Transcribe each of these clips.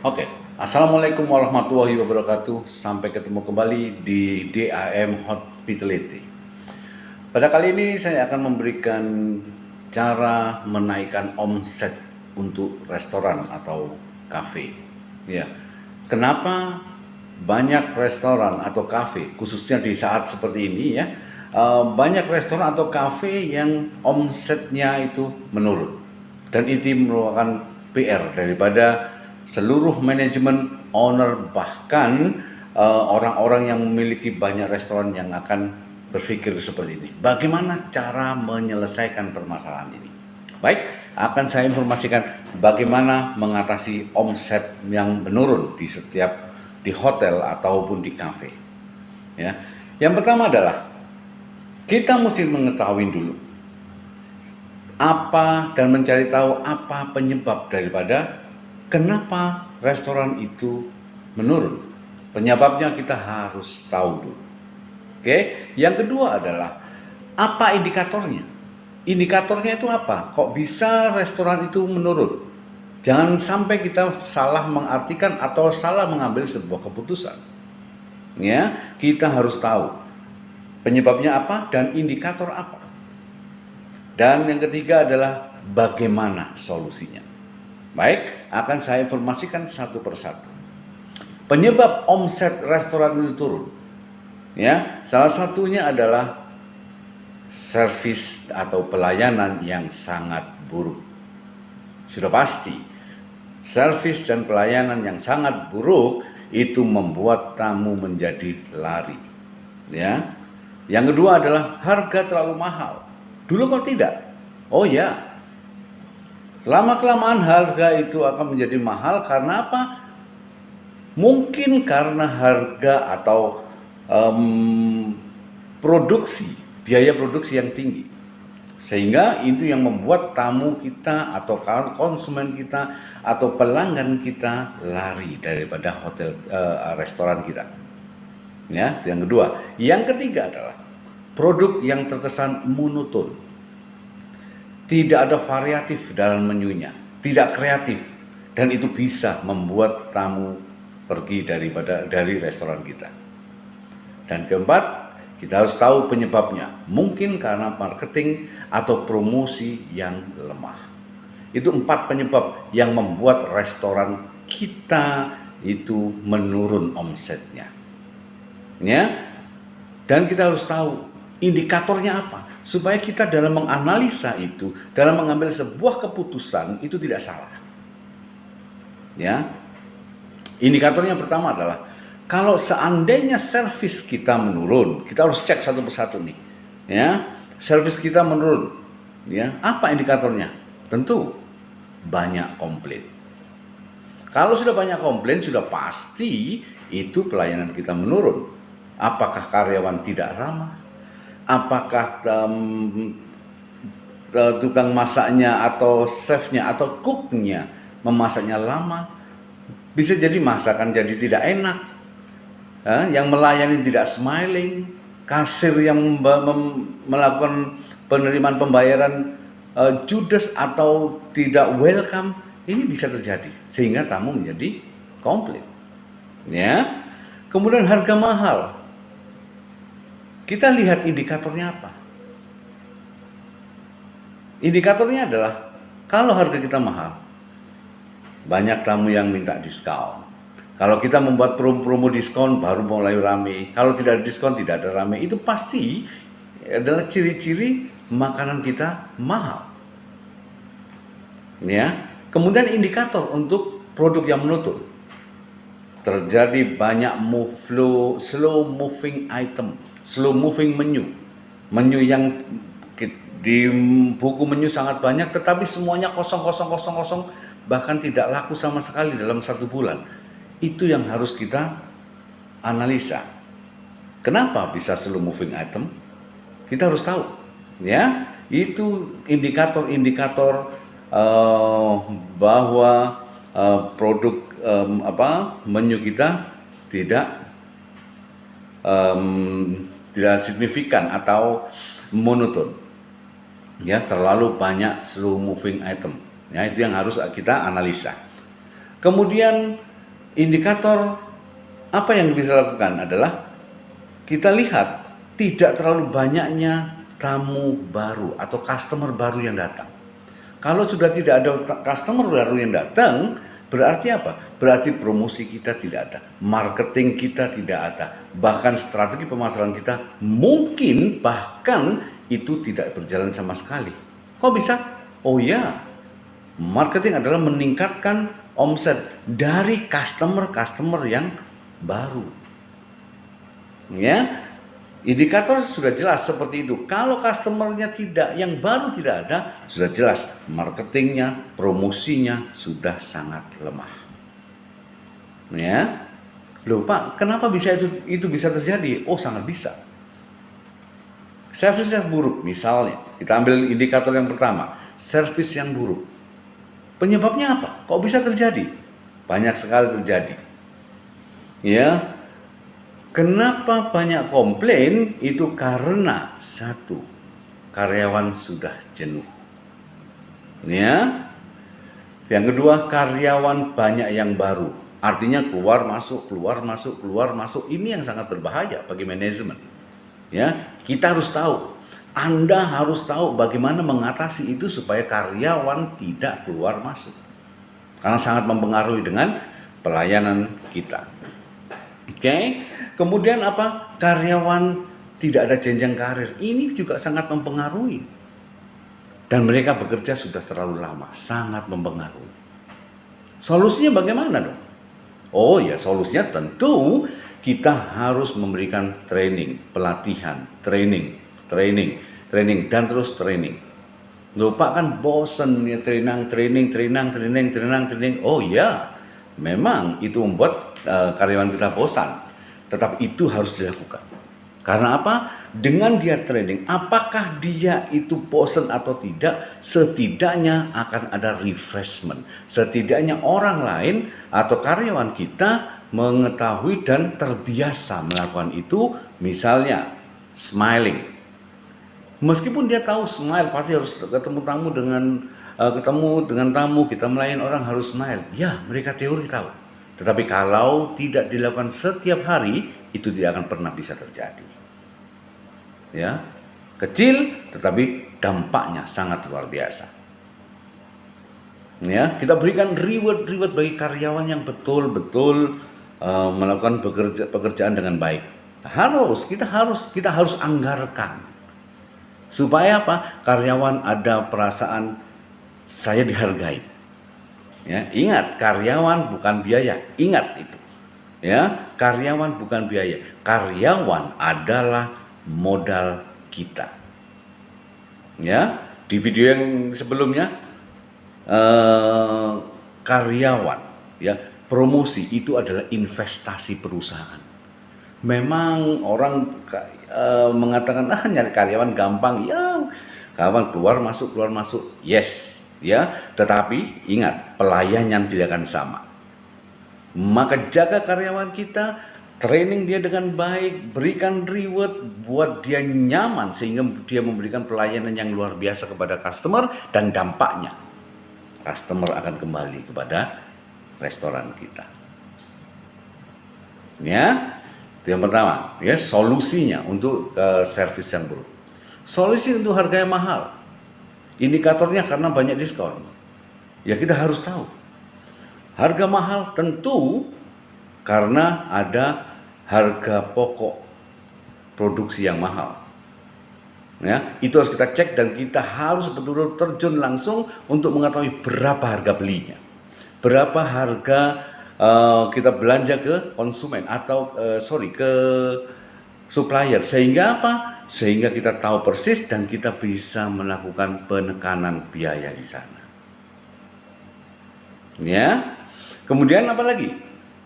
Oke, Assalamualaikum warahmatullahi wabarakatuh. Sampai ketemu kembali di DAM Hospitality. Pada kali ini saya akan memberikan cara menaikkan omset untuk restoran atau kafe. Ya, kenapa banyak restoran atau kafe, khususnya di saat seperti ini ya, banyak restoran atau kafe yang omsetnya itu menurun. Dan itu merupakan PR daripada seluruh manajemen, owner, bahkan orang-orang yang memiliki banyak restoran yang akan berpikir seperti ini. Bagaimana cara menyelesaikan permasalahan ini? Baik, akan saya informasikan bagaimana mengatasi omset yang menurun di hotel ataupun di kafe. Ya, yang pertama adalah kita mesti mengetahui dulu apa dan mencari tahu apa penyebab daripada kenapa restoran itu menurun. Penyebabnya kita harus tahu dulu. Oke, yang kedua adalah apa indikatornya? Indikatornya itu apa? Kok bisa restoran itu menurun? Jangan sampai kita salah mengartikan atau salah mengambil sebuah keputusan. Ya, kita harus tahu penyebabnya apa dan indikator apa. Dan yang ketiga adalah bagaimana solusinya. Baik, akan saya informasikan satu persatu. Penyebab omset restoran itu turun. Ya, salah satunya adalah servis atau pelayanan yang sangat buruk. Sudah pasti, servis dan pelayanan yang sangat buruk itu membuat tamu menjadi lari. Ya. Yang kedua adalah harga terlalu mahal. Dulu kok tidak? Oh ya, lama-kelamaan harga itu akan menjadi mahal karena apa? Mungkin karena harga atau biaya produksi yang tinggi. Sehingga itu yang membuat tamu kita atau konsumen kita atau pelanggan kita lari daripada restoran kita. Ya, yang kedua. Yang ketiga adalah produk yang terkesan monoton. Tidak ada variatif dalam menunya, tidak kreatif, dan itu bisa membuat tamu pergi dari restoran kita. Dan keempat, kita harus tahu penyebabnya. Mungkin karena marketing atau promosi yang lemah. Itu 4 penyebab yang membuat restoran kita itu menurun omsetnya. Ya, dan kita harus tahu indikatornya apa supaya kita dalam menganalisa itu, dalam mengambil sebuah keputusan itu tidak salah. Ya, indikatornya pertama adalah kalau seandainya servis kita menurun, kita harus cek satu persatu nih. Ya, servis kita menurun. Ya, apa indikatornya? Tentu banyak komplain. Kalau sudah banyak komplain, sudah pasti itu pelayanan kita menurun. Apakah karyawan tidak ramah? Apakah tukang masaknya atau chefnya atau cooknya memasaknya lama? Bisa jadi masakan jadi tidak enak. Yang melayani tidak smiling, kasir yang melakukan penerimaan pembayaran judes atau tidak welcome, ini bisa terjadi sehingga tamu menjadi komplain. Ya, kemudian harga mahal. Kita lihat indikatornya apa? Indikatornya adalah kalau harga kita mahal, banyak tamu yang minta diskon. Kalau kita membuat promo diskon baru mulai rame. Kalau tidak ada diskon tidak ada rame. Itu pasti adalah ciri-ciri makanan kita mahal. Ya. Kemudian indikator untuk produk yang menurun. Terjadi banyak slow moving item, slow moving menu. Menu yang di buku menu sangat banyak tetapi semuanya kosong, bahkan tidak laku sama sekali dalam 1 bulan. Itu yang harus kita analisa. Kenapa bisa slow moving item? Kita harus tahu, ya. Itu indikator-indikator bahwa produk menu kita tidak signifikan atau monoton. Ya, terlalu banyak slow moving item. Ya, itu yang harus kita analisa. Kemudian indikator apa yang bisa lakukan adalah kita lihat tidak terlalu banyaknya tamu baru atau customer baru yang datang. Kalau sudah tidak ada customer baru yang datang, berarti apa? Berarti promosi kita tidak ada, marketing kita tidak ada, bahkan strategi pemasaran kita mungkin bahkan itu tidak berjalan sama sekali. Kok bisa? Oh ya, marketing adalah meningkatkan omset dari customer-customer yang baru. Ya, indikator sudah jelas seperti itu. Kalau customernya tidak, yang baru tidak ada, sudah jelas marketingnya, promosinya sudah sangat lemah. Ya, loh Pak, kenapa bisa itu bisa terjadi? Oh, sangat bisa. Servis yang buruk, misalnya, kita ambil indikator yang pertama, servis yang buruk. Penyebabnya apa? Kok bisa terjadi? Banyak sekali terjadi. Ya, kenapa banyak komplain? Itu karena satu, karyawan sudah jenuh. Ya. Yang kedua, karyawan banyak yang baru. Artinya keluar masuk, keluar masuk, keluar masuk. Ini yang sangat berbahaya bagi manajemen. Ya, kita harus tahu. Anda harus tahu bagaimana mengatasi itu supaya karyawan tidak keluar masuk. Karena sangat mempengaruhi dengan pelayanan kita. Oke. Kemudian apa? Karyawan tidak ada jenjang karir. Ini juga sangat mempengaruhi. Dan mereka bekerja sudah terlalu lama, sangat mempengaruhi. Solusinya bagaimana dong? Oh ya, solusinya tentu kita harus memberikan training, pelatihan, training, dan terus training. Lupa kan bosen ya training. Oh ya, memang itu membuat karyawan kita bosan. Tetapi itu harus dilakukan. Karena apa? Dengan dia training, apakah dia itu bosan atau tidak, setidaknya akan ada refreshment. Setidaknya orang lain atau karyawan kita mengetahui dan terbiasa melakukan itu, misalnya smiling. Meskipun dia tahu smile pasti harus ketemu dengan tamu, kita melayani orang harus smile. Ya, mereka teori tahu. Tetapi kalau tidak dilakukan setiap hari, itu tidak akan pernah bisa terjadi. Ya, kecil tetapi dampaknya sangat luar biasa. Ya, kita berikan reward bagi karyawan yang betul-betul melakukan pekerjaan dengan baik. Kita harus anggarkan supaya apa? Karyawan ada perasaan saya dihargai. Ya, ingat, karyawan bukan biaya. Ingat itu. Ya, karyawan bukan biaya. Karyawan adalah modal kita. Ya, di video yang sebelumnya karyawan, ya, promosi itu adalah investasi perusahaan. Memang orang mengatakan nyari karyawan gampang, ya, karyawan keluar masuk, yes, ya, tetapi ingat, pelayanan tidak akan sama. Maka jaga karyawan kita, training dia dengan baik, berikan reward buat dia nyaman sehingga dia memberikan pelayanan yang luar biasa kepada customer, dan dampaknya customer akan kembali kepada restoran kita. Ya, itu yang pertama. Ya, solusinya untuk servis yang buruk. Solusi untuk harga yang mahal. Indikatornya karena banyak diskon. Ya, kita harus tahu. Harga mahal tentu karena ada harga pokok produksi yang mahal. Ya, itu harus kita cek dan kita harus betul-betul terjun langsung untuk mengetahui berapa harga belinya. Berapa harga kita belanja ke konsumen atau ke supplier, sehingga apa? Sehingga kita tahu persis dan kita bisa melakukan penekanan biaya di sana. Ya. Kemudian apa lagi?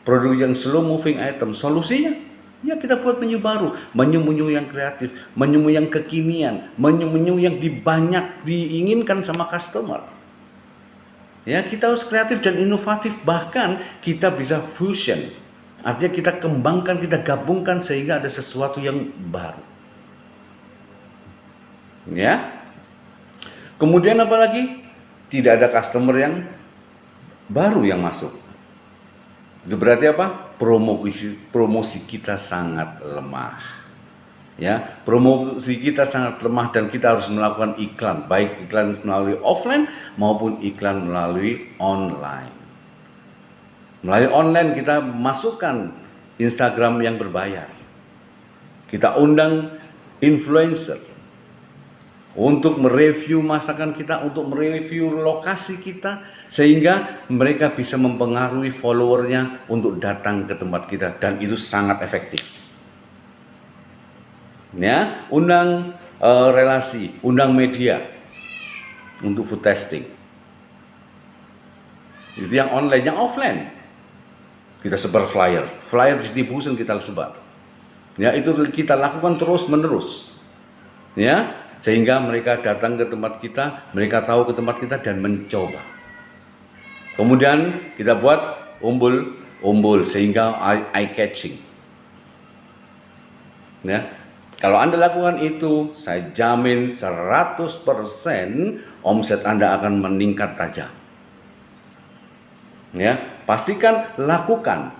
Produk yang slow moving item, solusinya ya kita buat menu baru, menu-menu yang kreatif, menu yang kekinian, menu-menu yang banyak diinginkan sama customer. Ya, kita harus kreatif dan inovatif, bahkan kita bisa fusion. Artinya kita kembangkan, kita gabungkan sehingga ada sesuatu yang baru. Ya. Kemudian apa lagi? Tidak ada customer yang baru yang masuk. Itu berarti apa? Promosi kita sangat lemah. Ya, promosi kita sangat lemah dan kita harus melakukan iklan, baik iklan melalui offline maupun iklan melalui online. Melalui online kita masukkan Instagram yang berbayar. Kita undang influencer untuk mereview masakan kita, untuk mereview lokasi kita, sehingga mereka bisa mempengaruhi followernya untuk datang ke tempat kita, dan itu sangat efektif. Ya, undang relasi, undang media untuk food testing. Itu yang online. Yang offline kita sebar flyer distribution kita sebar. Ya, itu kita lakukan terus menerus. Ya, sehingga mereka datang ke tempat kita, mereka tahu ke tempat kita dan mencoba. Kemudian kita buat umbul sehingga eye catching. Ya, kalau Anda lakukan itu, saya jamin 100% omset Anda akan meningkat tajam. Ya, pastikan lakukan,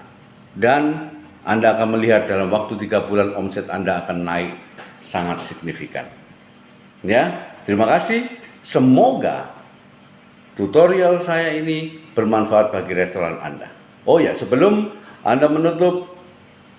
dan Anda akan melihat dalam waktu 3 bulan omset Anda akan naik sangat signifikan. Ya, terima kasih. Semoga tutorial saya ini bermanfaat bagi restoran Anda. Oh ya, sebelum Anda menutup,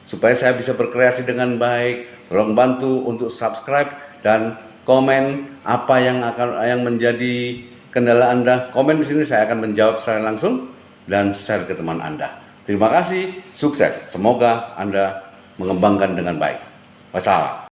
supaya saya bisa berkreasi dengan baik, tolong bantu untuk subscribe dan komen apa yang menjadi kendala Anda. Komen di sini, saya akan menjawab secara langsung dan share ke teman Anda. Terima kasih, sukses. Semoga Anda mengembangkan dengan baik. Wassalam.